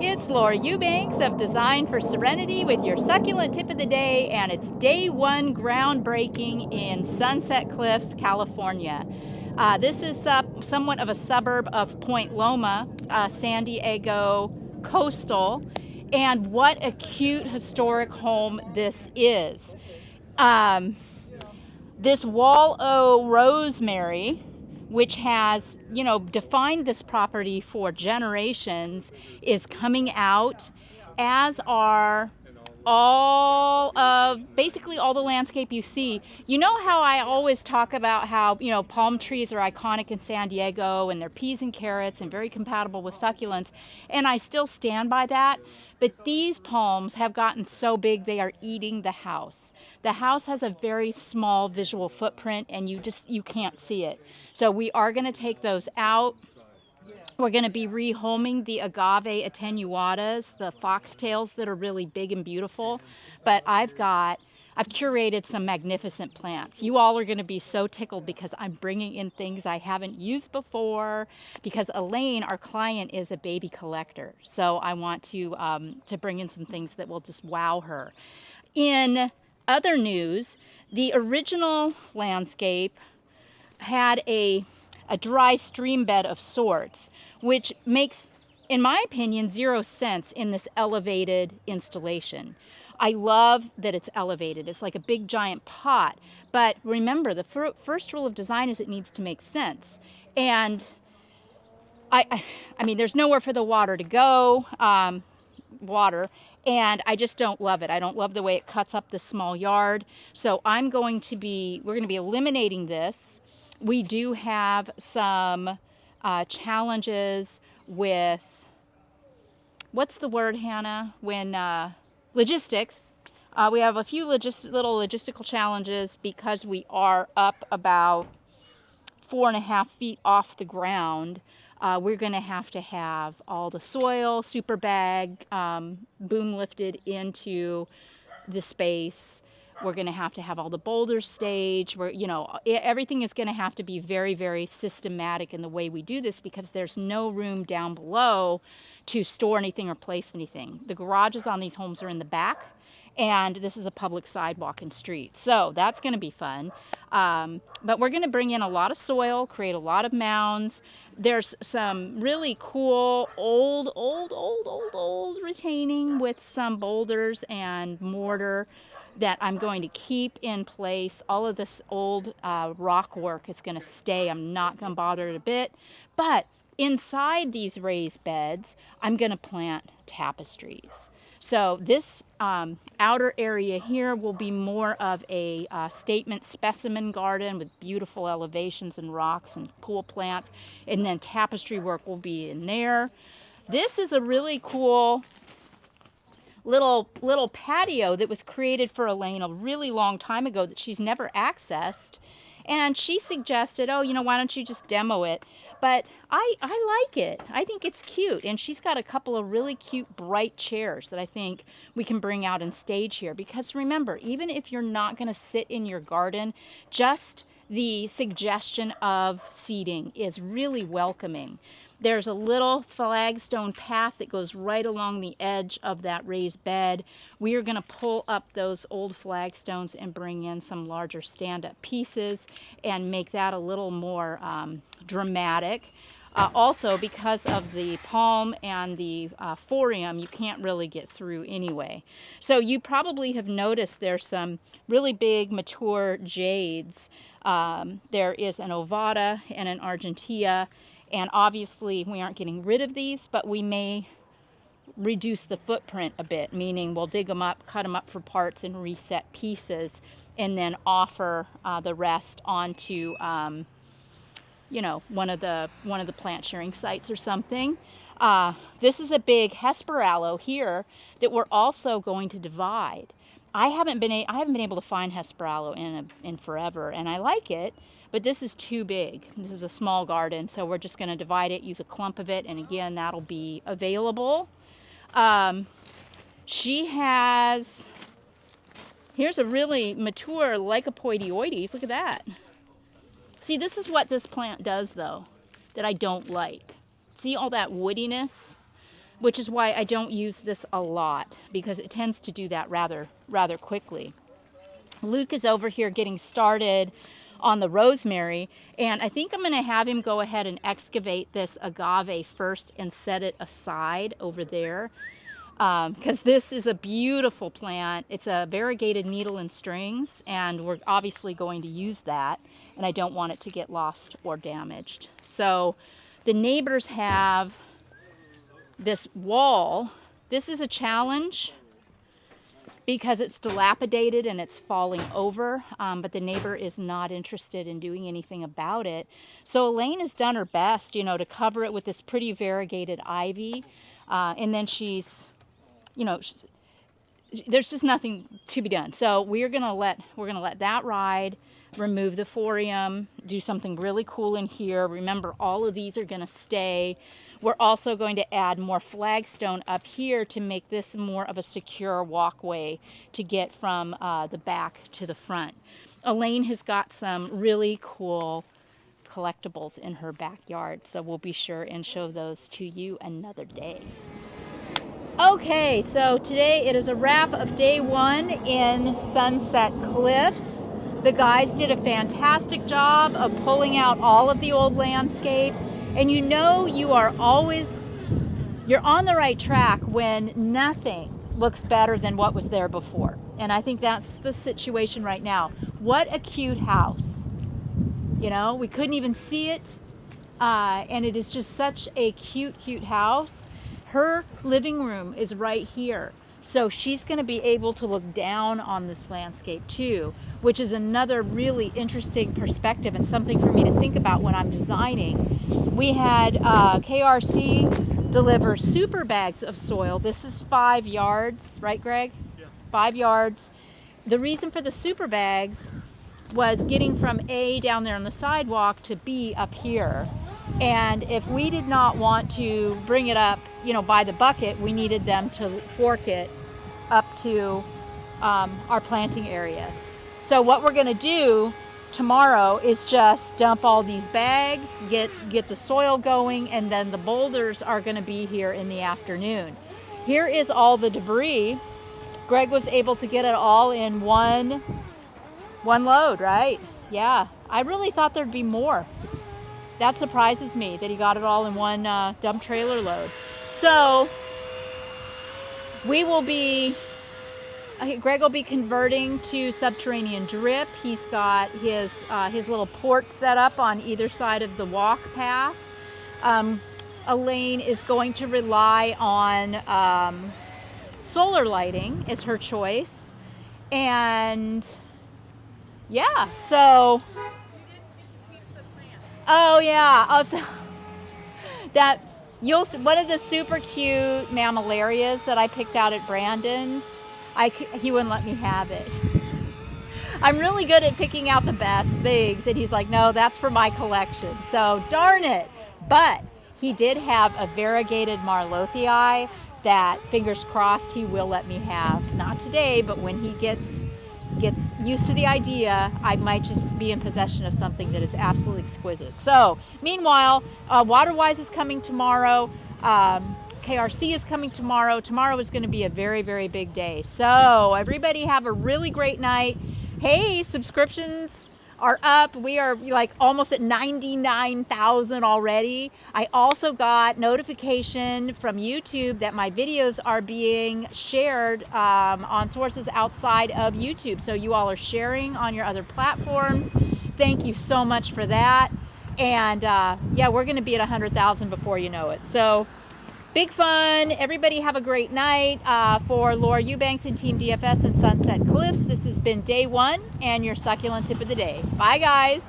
It's Laura Eubanks of Design for Serenity with your succulent tip of the day, and it's day one groundbreaking in Sunset Cliffs, California. This is somewhat of a suburb of Point Loma, San Diego coastal, and what a cute historic home this is. This wall o' rosemary, which has, defined this property for generations, is coming out, as are basically all the landscape you see. You know how I always talk about how, palm trees are iconic in San Diego and they're peas and carrots and very compatible with succulents, and I still stand by that. But these palms have gotten so big they are eating the house. The house has a very small visual footprint and you can't see it. So we are going to take those out. We're going to be rehoming the agave attenuatas, the foxtails that are really big and beautiful. But I've curated some magnificent plants. You all are going to be so tickled because I'm bringing in things I haven't used before, because Elaine, our client, is a baby collector. So I want to bring in some things that will just wow her. In other news, the original landscape had a dry stream bed of sorts, which makes, in my opinion, zero sense in this elevated installation. I love that it's elevated. It's like a big giant pot. But remember, the first rule of design is it needs to make sense. And I mean, there's nowhere for the water to go, and I just don't love it. I don't love the way it cuts up this small yard. So we're going to be eliminating this. We do have some challenges with, what's the word, Hannah? Logistics. We have a few little logistical challenges because we are up about 4.5 feet off the ground. We're going to have all the soil super bag boom lifted into the space. We're going to have all the boulders staged. Everything is going to have to be very, very systematic in the way we do this because there's no room down below to store anything or place anything. The garages on these homes are in the back, and this is a public sidewalk and street. So that's going to be fun. But we're going to bring in a lot of soil, create a lot of mounds. There's some really cool old retaining with some boulders and mortar that I'm going to keep in place. All of this old rock work is going to stay. I'm not going to bother it a bit. But inside these raised beds, I'm going to plant tapestries. So this outer area here will be more of a statement specimen garden with beautiful elevations and rocks and cool plants. And then tapestry work will be in there. This is a really cool little patio that was created for Elaine a really long time ago that she's never accessed, and she suggested, why don't you just demo it? But I like it. I think it's cute, and she's got a couple of really cute bright chairs that I think we can bring out and stage here, because remember, even if you're not going to sit in your garden, just the suggestion of seating is really welcoming. There's a little flagstone path that goes right along the edge of that raised bed. We are going to pull up those old flagstones and bring in some larger stand-up pieces and make that a little more dramatic. Also, because of the palm and the forium, you can't really get through anyway. So you probably have noticed there's some really big mature jades. There is an ovata and an argentea. And obviously we aren't getting rid of these, but we may reduce the footprint a bit, meaning we'll dig them up, cut them up for parts and reset pieces, and then offer the rest onto one of the plant sharing sites or something. This is a big hesperaloe here that we're also going to divide. I haven't been able to find hesperaloe in forever, and I like it. But this is too big. This is a small garden, so we're just going to divide it, use a clump of it, and again, that'll be available. She has, here's a really mature Lycopoidioides. Look at that. See, this is what this plant does, though, that I don't like. See all that woodiness? which is why I don't use this a lot, because it tends to do that rather quickly. Luke is over here getting started on the rosemary, and I think I'm going to have him go ahead and excavate this agave first and set it aside over there, because this is a beautiful plant. It's a variegated needle and strings, and we're obviously going to use that, and I don't want it to get lost or damaged. So the neighbors have this wall. This is a challenge because it's dilapidated and it's falling over, but the neighbor is not interested in doing anything about it. So Elaine has done her best, you know, to cover it with this pretty variegated ivy, and then she's, you know, there's just nothing to be done. So we're gonna let that ride, remove the folium, do something really cool in here. Remember, all of these are gonna stay. We're also going to add more flagstone up here to make this more of a secure walkway to get from the back to the front. Elaine has got some really cool collectibles in her backyard, so we'll be sure and show those to you another day. Okay, so today it is a wrap of day 1 in Sunset Cliffs. The guys did a fantastic job of pulling out all of the old landscape. And you know you're on the right track when nothing looks better than what was there before. And I think that's the situation right now. What a cute house. You know, we couldn't even see it. And it is just such a cute, cute house. Her living room is right here. So she's going to be able to look down on this landscape too, which is another really interesting perspective and something for me to think about when I'm designing. We had KRC deliver super bags of soil. This is 5 yards, right, Greg? Yeah. 5 yards. The reason for the super bags was getting from A down there on the sidewalk to B up here. And if we did not want to bring it up, you know, by the bucket, we needed them to fork it up to our planting area. So what we're going to do tomorrow is just dump all these bags, get the soil going, and then the boulders are going to be here in the afternoon. Here is all the debris. Greg was able to get it all in one load, right? Yeah, I really thought there'd be more. That surprises me that he got it all in one dump trailer load. So we will be, Greg will be converting to subterranean drip. He's got his little port set up on either side of the walk path. Elaine is going to rely on solar lighting is her choice. And yeah, so, oh yeah, one of the super cute mammillarias that I picked out at Brandon's, he wouldn't let me have it. I'm really good at picking out the best things, and he's like, no, that's for my collection. So darn it. But he did have a variegated marlothii that, fingers crossed, he will let me have. Not today, but when he gets used to the idea, I might just be in possession of something that is absolutely exquisite. So meanwhile, Waterwise is coming tomorrow. KRC is coming tomorrow. Tomorrow is going to be a very, very big day. So everybody have a really great night. Hey, subscriptions are up. We are like almost at 99,000 already. I also got notification from YouTube that my videos are being shared on sources outside of YouTube. So you all are sharing on your other platforms. Thank you so much for that. And yeah, we're going to be at 100,000 before you know it. So big fun. Everybody have a great night. For Laura Eubanks and Team DFS and Sunset Cliffs, this has been day 1 and your succulent tip of the day. Bye, guys.